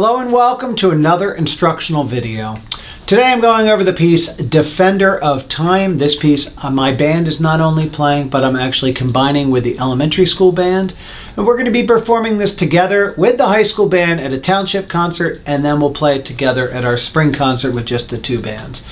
Hello and welcome to another instructional video. Today I'm going over the piece Defender of Time. This piece my band is not only playing, but I'm actually combining with the elementary school band. And we're going to be performing this together with the high school band at a township concert, and then we'll play it together at our spring concert with just the two bands.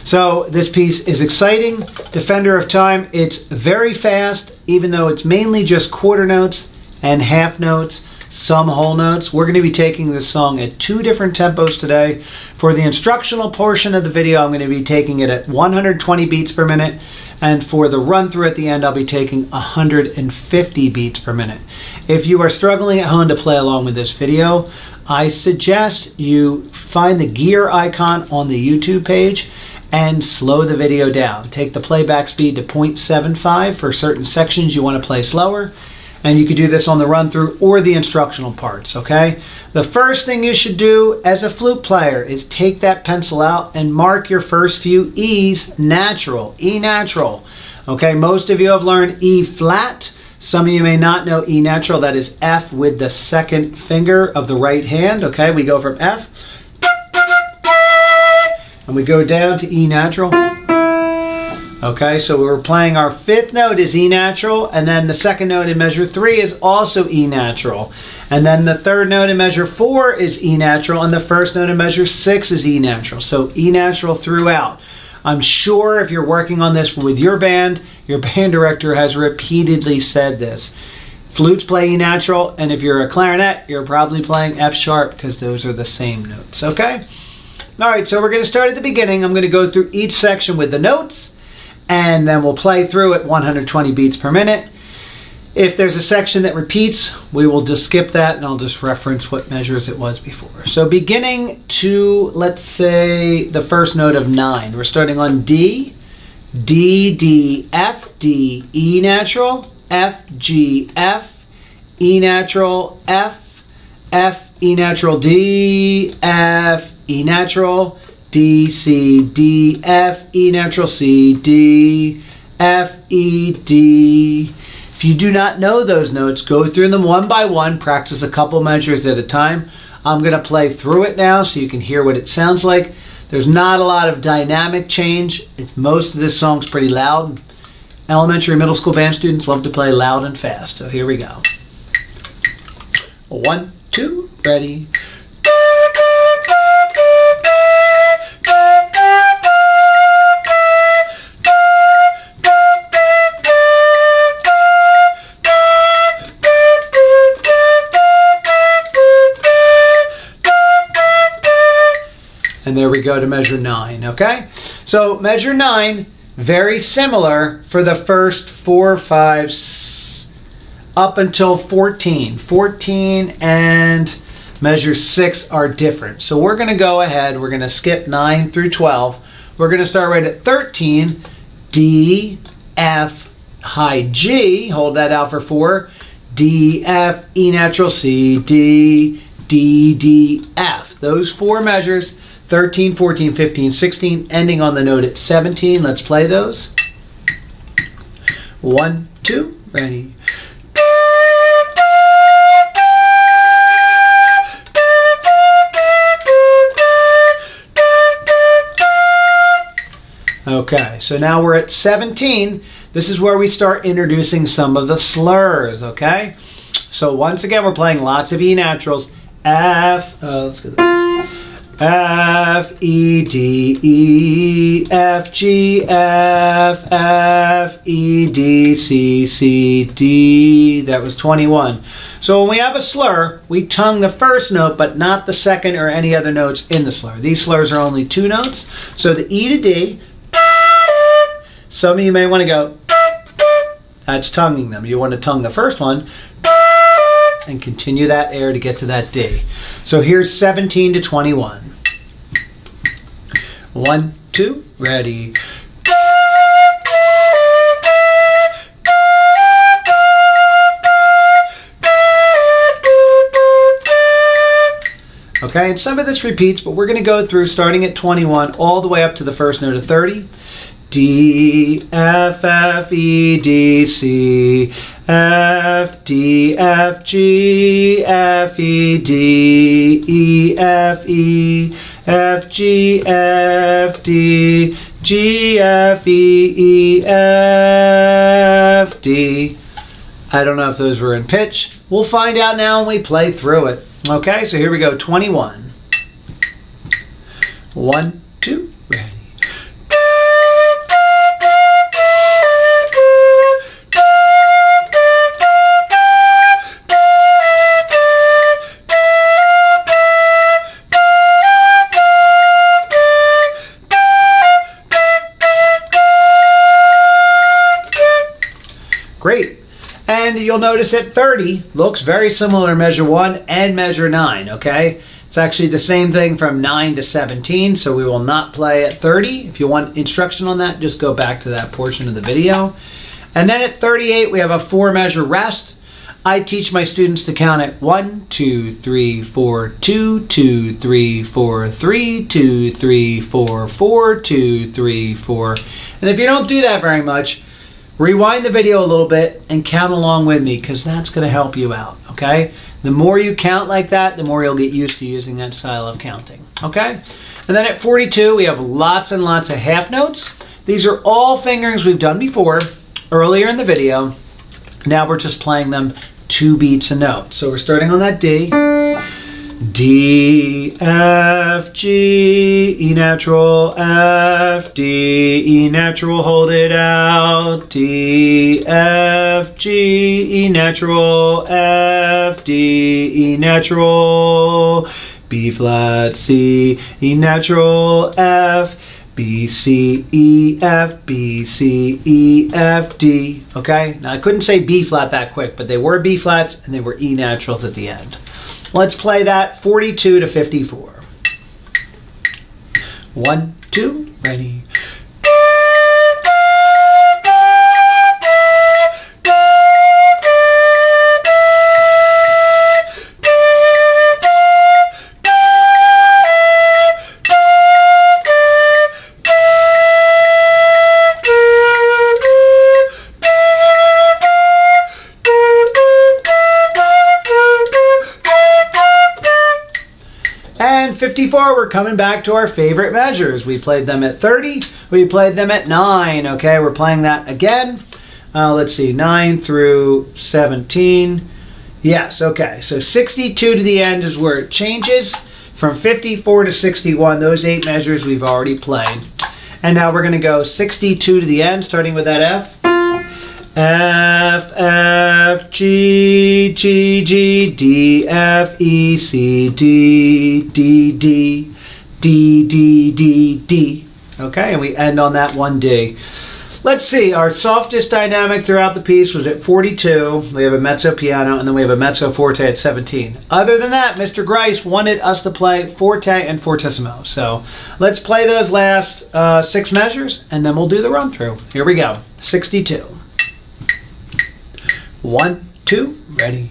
So this piece is exciting. Defender of Time. It's very fast, even though it's mainly just quarter notes and half notes. Some whole notes. We're going to be taking this song at two different tempos today. For the instructional portion of the video, I'm going to be taking it at 120 beats per minute, and for the run through at the end, I'll be taking 150 beats per minute. If you are struggling at home to play along with this video, I suggest you find the gear icon on the YouTube page and slow the video down. Take the playback speed to 0.75 for certain sections you want to play slower. And you could do this on the run through or the instructional parts, okay? The first thing you should do as a flute player is take that pencil out and mark your first few E's natural, E natural. Okay, most of you have learned E flat. Some of you may not know E natural. That is F with the second finger of the right hand, okay? We go from F and we go down to E natural. Okay, so we're playing our fifth note is E natural, and then the second note in measure 3 is also E natural. And then the third note in measure 4 is E natural, and the first note in measure 6 is E natural. So E natural throughout. I'm sure if you're working on this with your band director has repeatedly said this. Flutes play E natural, and if you're a clarinet, you're probably playing F sharp because those are the same notes, okay? All right, so we're going to start at the beginning. I'm going to go through each section with the notes, and then we'll play through at 120 beats per minute. If there's a section that repeats, we will just skip that and I'll just reference what measures it was before. So beginning to, let's say, the first note of 9. We're starting on D, D, D, F, D, E natural, F, G, F, E natural, F, F, E natural, D, F, E natural, D, C, D, F, E natural, C, D, F, E, D. If you do not know those notes, go through them one by one, practice a couple measures at a time. I'm going to play through it now so you can hear what it sounds like. There's not a lot of dynamic change. Most of this song's pretty loud. Elementary and middle school band students love to play loud and fast. So here we go. 1, 2, ready. And there we go to measure 9, okay? So measure 9, very similar for the first 4, 5, up until 14. 14 and measure 6 are different. So we're going to go ahead, we're going to skip 9 through 12. We're going to start right at 13, D, F, high G, hold that out for 4, D, F, E natural, C, D, D, D, F. Those 4 measures, 13, 14, 15, 16, ending on the note at 17. Let's play those. 1, 2, ready. Okay, so now we're at 17. This is where we start introducing some of the slurs, okay? So once again, we're playing lots of E naturals. F, let's go there. F, E, D, E, F, G, F, F, E, D, C, C, D. That was 21. So when we have a slur, we tongue the first note, but not the second or any other notes in the slur. These slurs are only 2 notes. So the E to D, some of you may want to go, that's tonguing them. You want to tongue the first one and continue that air to get to that D. So here's 17 to 21. 1, 2, ready. Okay, and some of this repeats, but we're going to go through starting at 21 all the way up to the first note of 30. D, F, F, E, D, C, F, D, F, G, F, E, D, E, F, E, F, G, F, D, G, F, E, E, F, D. I don't know if those were in pitch. We'll find out now when we play through it. Okay, so here we go, 21. 1, 2, ready. Great. And you'll notice that 30 looks very similar to measure 1 and measure 9, okay? It's actually the same thing from 9 to 17, so we will not play at 30. If you want instruction on that, just go back to that portion of the video. And then at 38, we have a 4-measure rest. I teach my students to count at 1, 2, 3, 4, 2, 2, 3, 4, 3, 2, 3, 4, 4, 2, 3, 4. And if you don't do that very much, rewind the video a little bit and count along with me, because that's going to help you out, okay? The more you count like that, the more you'll get used to using that style of counting, okay? And then at 42, we have lots and lots of half notes. These are all fingerings we've done before, earlier in the video. Now we're just playing them 2 beats a note. So we're starting on that D. D, F, G, E natural, F, D, E natural, hold it out. D, F, G, E natural, F, D, E natural, B flat, C, E natural, F, B, C, E, F, B, C, E, F, D. Okay, now I couldn't say B flat that quick, but they were B flats and they were E naturals at the end. Let's play that 42 to 54. 1, 2, ready. And 54, we're coming back to our favorite measures. We played them at 30, we played them at 9, okay? We're playing that again. Let's see, 9 through 17. Yes, okay, so 62 to the end is where it changes. From 54 to 61, those 8 measures we've already played. And now we're gonna go 62 to the end, starting with that F. F, F, G, G, G, D, F, E, C, D, D, D, D, D, D, D. Okay, and we end on that 1 D. Let's see, our softest dynamic throughout the piece was at 42. We have a mezzo piano, and then we have a mezzo forte at 17. Other than that, Mr. Grice wanted us to play forte and fortissimo. So let's play those last 6 measures, and then we'll do the run through. Here we go, 62. 1, 2, ready.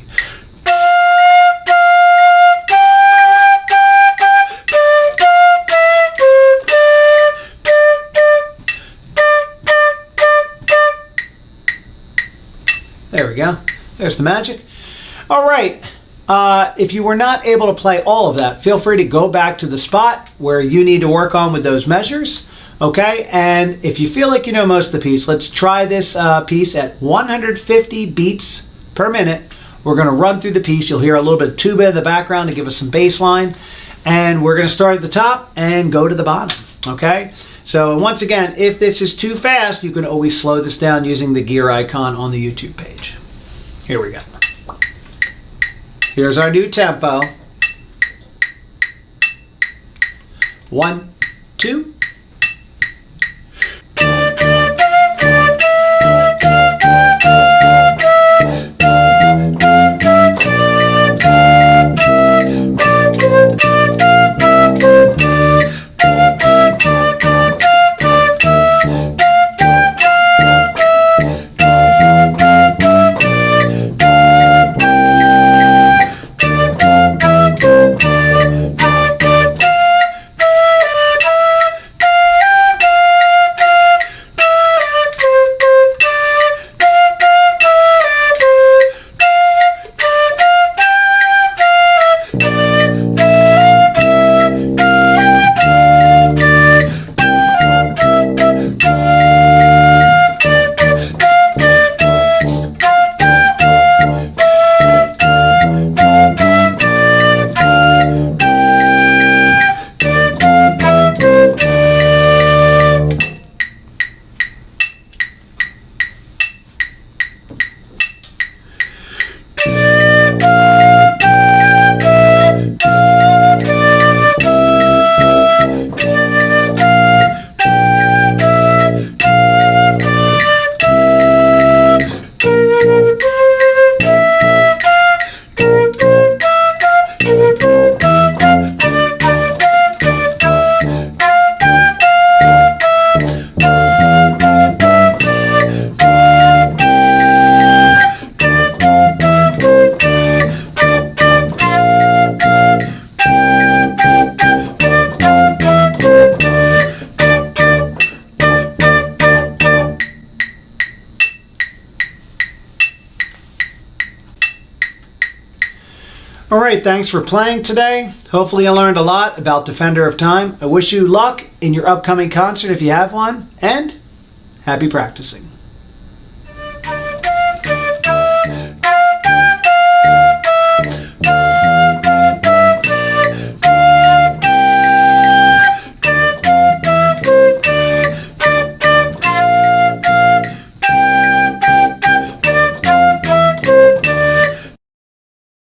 There we go. There's the magic. All right. If you were not able to play all of that, feel free to go back to the spot where you need to work on with those measures. Okay, and if you feel like you know most of the piece, let's try this piece at 150 beats per minute. We're going to run through the piece. You'll hear a little bit of tuba in the background to give us some bass line. And we're going to start at the top and go to the bottom. Okay, so once again, if this is too fast, you can always slow this down using the gear icon on the YouTube page. Here we go. Here's our new tempo. 1, 2. All right, thanks for playing today. Hopefully you learned a lot about Defender of Time. I wish you luck in your upcoming concert if you have one, and happy practicing.